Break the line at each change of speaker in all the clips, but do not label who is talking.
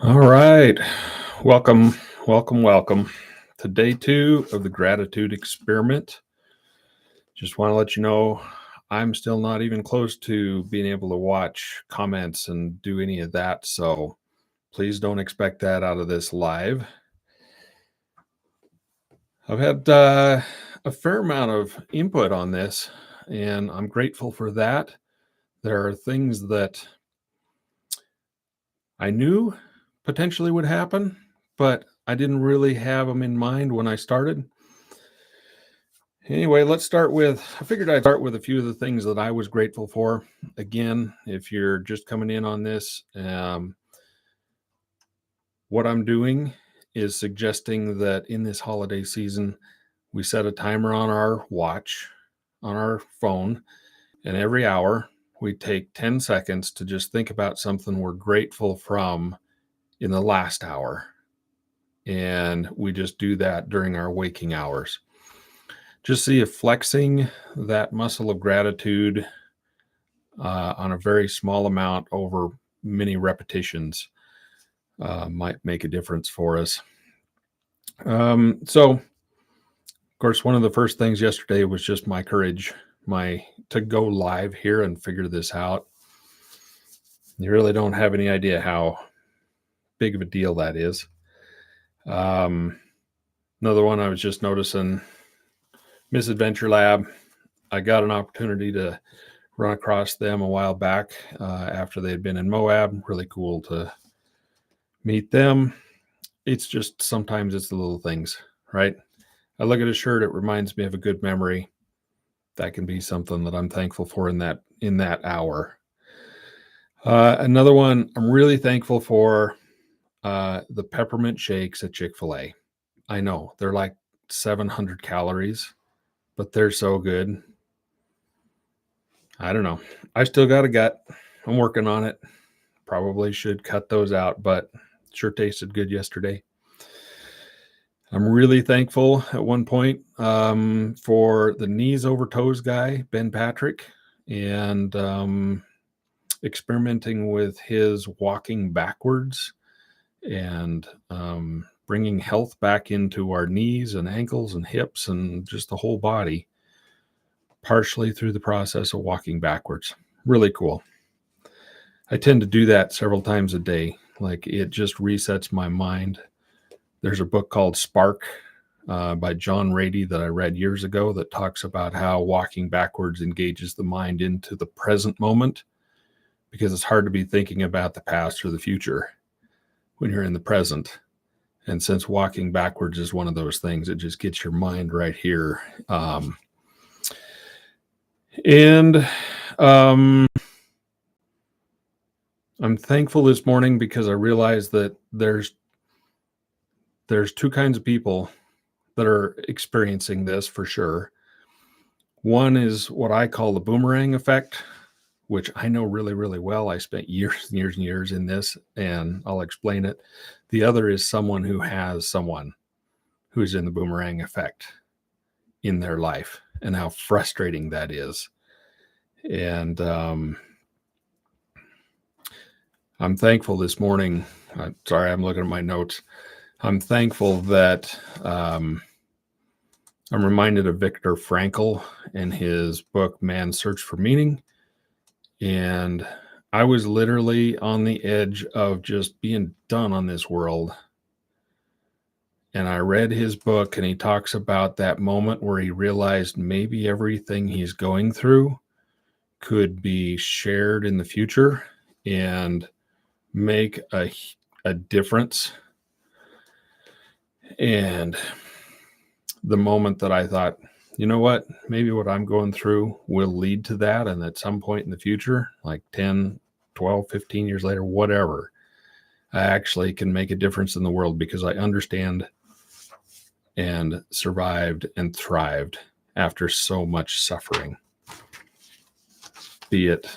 All right. Welcome, welcome to day 2 of the gratitude experiment. Just want to let you know I'm still not even close to being able to watch comments and do any of that. So please don't expect that out of this live. I've had a fair amount of input on this, and I'm grateful for that. There are things that I knew potentially would happen, but I didn't really have them in mind when I started. Anyway, I figured I'd start with a few of the things that I was grateful for. Again, if you're just coming in on this, what I'm doing is suggesting that in this holiday season, we set a timer on our watch, on our phone, and every hour we take 10 seconds to just think about something we're grateful from in the last hour. And we just do that during our waking hours. Just see if flexing that muscle of gratitude on a very small amount over many repetitions might make a difference for us. So, of course, one of the first things yesterday was just my courage, to go live here and figure this out. You really don't have any idea how big of a deal that is. Another one I was just noticing, Misadventure Lab. I got an opportunity to run across them a while back after they had been in Moab. Really cool to meet them. It's just sometimes it's the little things, right? I look at a shirt, it reminds me of a good memory. That can be something that I'm thankful for in that hour. Another one I'm really thankful for, the peppermint shakes at Chick-fil-A. I know they're like 700 calories, but they're so good. I don't know. I still got a gut. I'm working on it. Probably should cut those out, but sure tasted good yesterday. I'm really thankful at one point for the knees over toes guy, Ben Patrick, and experimenting with his walking backwards and bringing health back into our knees and ankles and hips and just the whole body, partially through the process of walking backwards. Really cool. I tend to do that several times a day. Like, it just resets my mind. There's a book called Spark by John Rady that I read years ago that talks about how walking backwards engages the mind into the present moment, because it's hard to be thinking about the past or the future when you're in the present. And since walking backwards is one of those things, it just gets your mind right here. I'm thankful this morning because I realized that there's two kinds of people that are experiencing this for sure. One is what I call the boomerang effect, which I know really, really well. I spent years and years and years in this, and I'll explain it. The other is someone who has someone who's in the boomerang effect in their life, and how frustrating that is. And I'm thankful this morning. Sorry, I'm looking at my notes. I'm thankful that I'm reminded of Viktor Frankl and his book, Man's Search for Meaning. And I was literally on the edge of just being done on this world. And I read his book, and he talks about that moment where he realized maybe everything he's going through could be shared in the future and make a difference. And the moment that I thought, you know what, maybe what I'm going through will lead to that. And at some point in the future, like 10, 12, 15 years later, whatever, I actually can make a difference in the world because I understand and survived and thrived after so much suffering, be it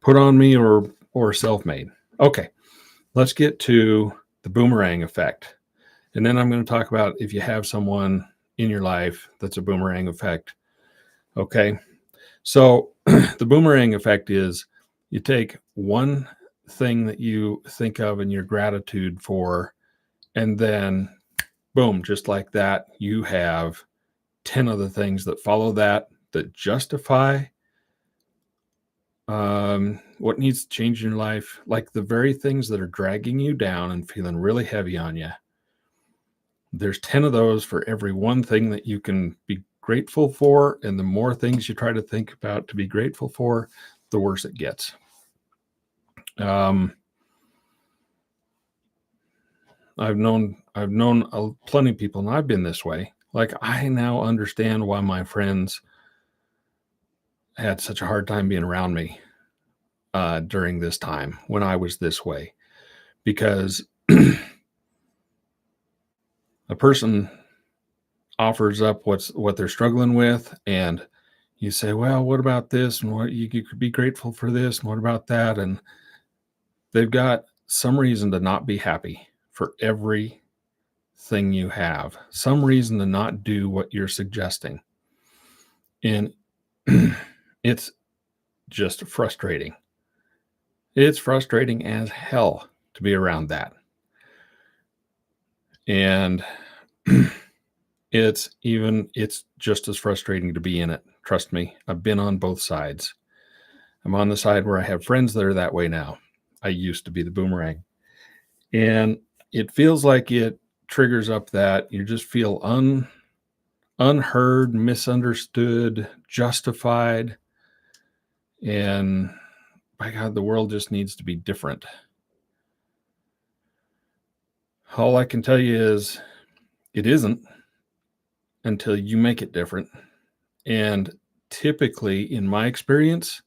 put on me or self-made. Okay, let's get to the boomerang effect. And then I'm going to talk about if you have someone in your life that's a boomerang effect. Okay, so the boomerang effect is you take one thing that you think of in your gratitude for, and then boom, just like that, you have 10 other things that follow that that justify what needs to change in your life, like the very things that are dragging you down and feeling really heavy on you. There's 10 of those for every one thing that you can be grateful for. And the more things you try to think about to be grateful for, the worse it gets. Um, I've known plenty of people, and I've been this way. Like, I now understand why my friends had such a hard time being around me during this time when I was this way, because a person offers up what they're struggling with, and you say, well, what about this, and what you could be grateful for this, and what about that, and they've got some reason to not be happy for everything you have, some reason to not do what you're suggesting, and it's just frustrating. It's frustrating as hell to be around that. And it's just as frustrating to be in it. Trust me, I've been on both sides. I'm on the side where I have friends that are that way now. I used to be the boomerang. And it feels like it triggers up that you just feel unheard, misunderstood, justified. And by God, the world just needs to be different. All I can tell you is it isn't until you make it different. And typically, in my experience,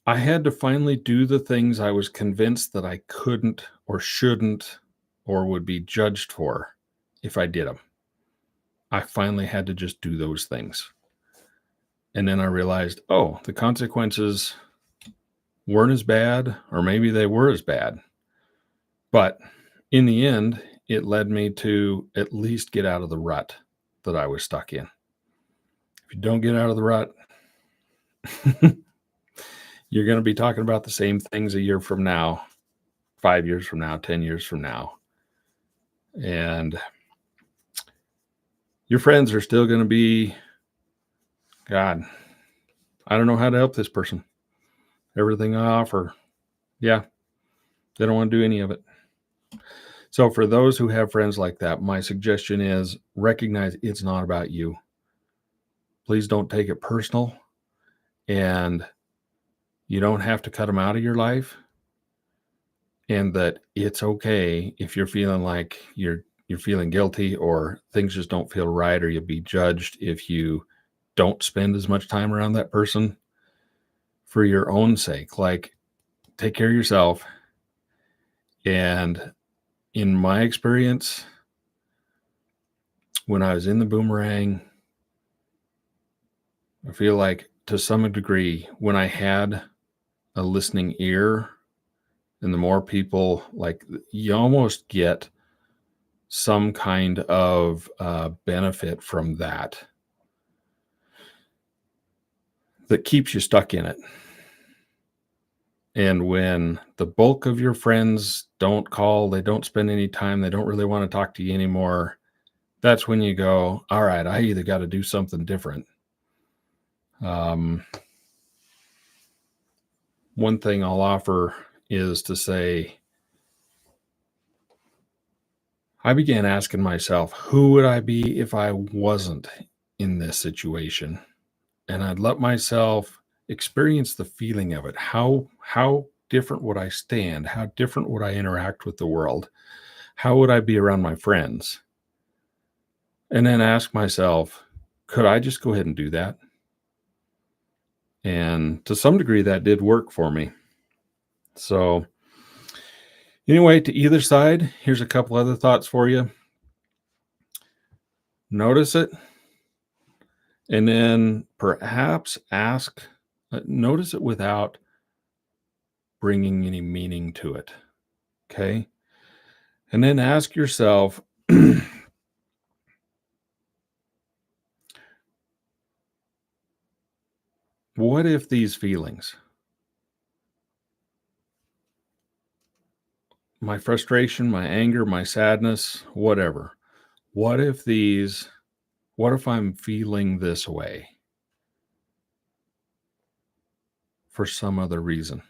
I had to finally do the things I was convinced that I couldn't or shouldn't or would be judged for if I did them. I finally had to just do those things. And then I realized, oh, the consequences weren't as bad, or maybe they were as bad. But in the end, it led me to at least get out of the rut that I was stuck in. If you don't get out of the rut, you're going to be talking about the same things a year from now, 5 years from now, 10 years from now. And your friends are still going to be, God, I don't know how to help this person. Everything I offer, yeah, they don't want to do any of it. So for those who have friends like that, my suggestion is recognize it's not about you. Please don't take it personal, and you don't have to cut them out of your life. And that it's okay if you're feeling like you're feeling guilty, or things just don't feel right, or you'll be judged if you don't spend as much time around that person for your own sake. Like, take care of yourself. And in my experience, when I was in the boomerang, I feel like to some degree, when I had a listening ear, and the more people, like, you almost get some kind of benefit from that keeps you stuck in it. And when the bulk of your friends don't call, they don't spend any time, they don't really want to talk to you anymore, that's when you go, all right, I either got to do something different. One thing I'll offer is to say, I began asking myself, who would I be if I wasn't in this situation? And I'd let myself experience the feeling of it. How different would I stand? How different would I interact with the world? How would I be around my friends? And then ask myself, could I just go ahead and do that? And to some degree, that did work for me. So, anyway, to either side, here's a couple other thoughts for you. Notice it, and then perhaps notice it without bringing any meaning to it. Okay. And then ask yourself, what if these feelings my frustration, my anger, my sadness, whatever. What if I'm feeling this way for some other reason?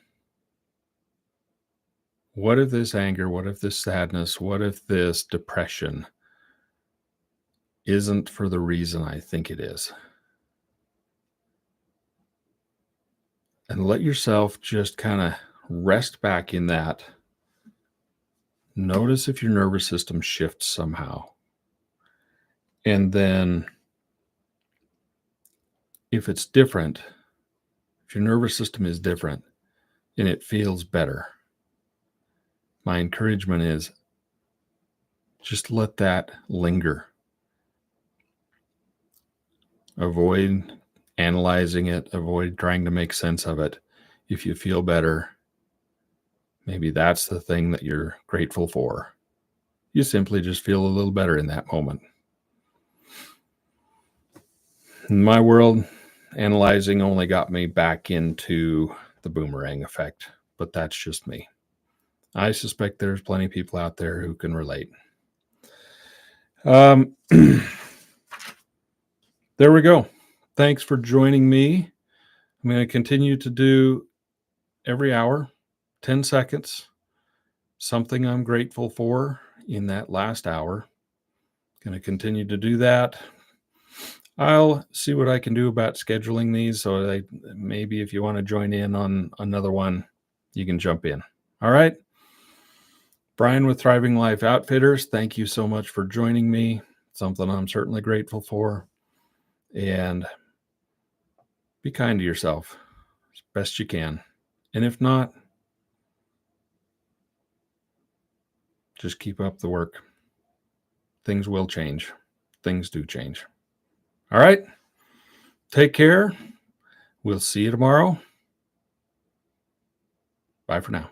What if this anger, what if this sadness, what if this depression isn't for the reason I think it is? And let yourself just kind of rest back in that. Notice if your nervous system shifts somehow. And then if it's different, if your nervous system is different and it feels better, my encouragement is just let that linger. Avoid analyzing it, avoid trying to make sense of it. If you feel better, maybe that's the thing that you're grateful for. You simply just feel a little better in that moment. In my world, analyzing only got me back into the boomerang effect, but that's just me. I suspect there's plenty of people out there who can relate. There we go. Thanks for joining me. I'm going to continue to do every hour, 10 seconds, something I'm grateful for in that last hour. Going to continue to do that. I'll see what I can do about scheduling these. So maybe if you want to join in on another one, you can jump in. All right. Brian with Thriving Life Outfitters, thank you so much for joining me. Something I'm certainly grateful for. And be kind to yourself as best you can. And if not, just keep up the work. Things will change. Things do change. All right. Take care. We'll see you tomorrow. Bye for now.